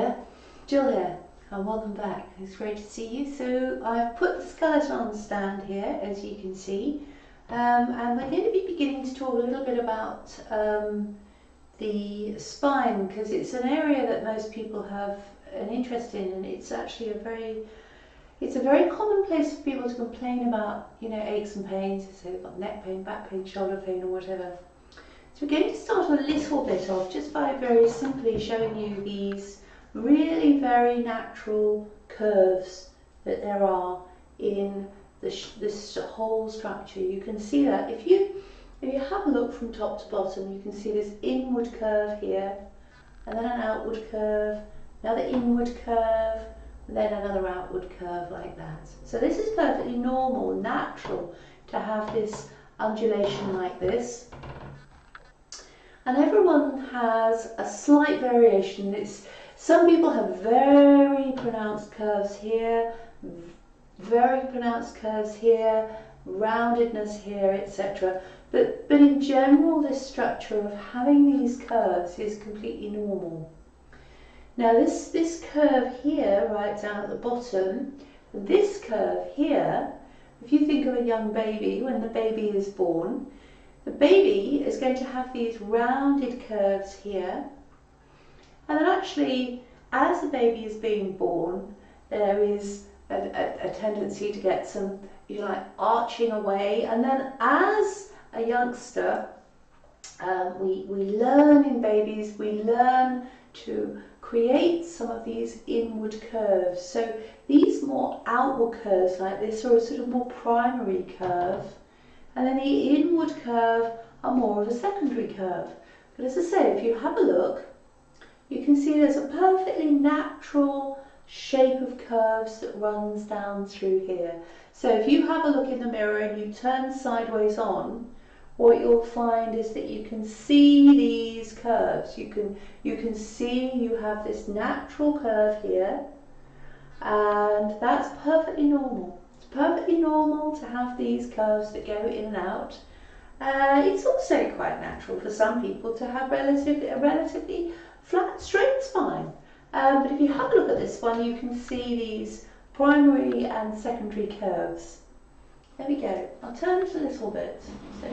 there, Jill here, and welcome back. It's great to see you. So I've put the skeleton on the stand here, as you can see, and we're going to be beginning to talk a little bit about the spine, because it's an area that most people have an interest in, and it's actually a very common place for people to complain about, you know, aches and pains. So they've got neck pain, back pain, shoulder pain, or whatever. So we're going to start a little bit off just by very simply showing you these really very natural curves that there are in this whole structure. You can see that if you have a look from top to bottom, you can see this inward curve here, and then an outward curve, another inward curve, and then another outward curve like that. So this is perfectly normal, natural to have this undulation like this. And everyone has a slight variation. Some people have very pronounced curves here, very pronounced curves here, roundedness here, etc. But in general, this structure of having these curves is completely normal. Now this curve here, right down at the bottom, this curve here, if you think of a young baby, when the baby is born, the baby is going to have these rounded curves here, and then actually as the baby is being born there is a tendency to get some, you know, like arching away, and then as a youngster we learn in babies, we learn to create some of these inward curves. So these more outward curves like this are a sort of more primary curve, and then the inward curve are more of a secondary curve. But as I say, if you have a look, you can see there's a perfectly natural shape of curves that runs down through here. So if you have a look in the mirror and you turn sideways on, what you'll find is that you can see these curves. You can see you have this natural curve here, and that's perfectly normal. Perfectly normal to have these curves that go in and out. It's also quite natural for some people to have a relatively flat, straight spine. But if you have a look at this one, you can see these primary and secondary curves. There we go. I'll turn it a little bit so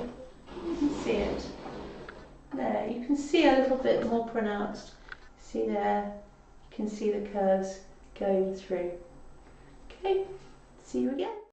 you can see it. There, you can see a little bit more pronounced. See there? You can see the curves going through. Okay. See you again.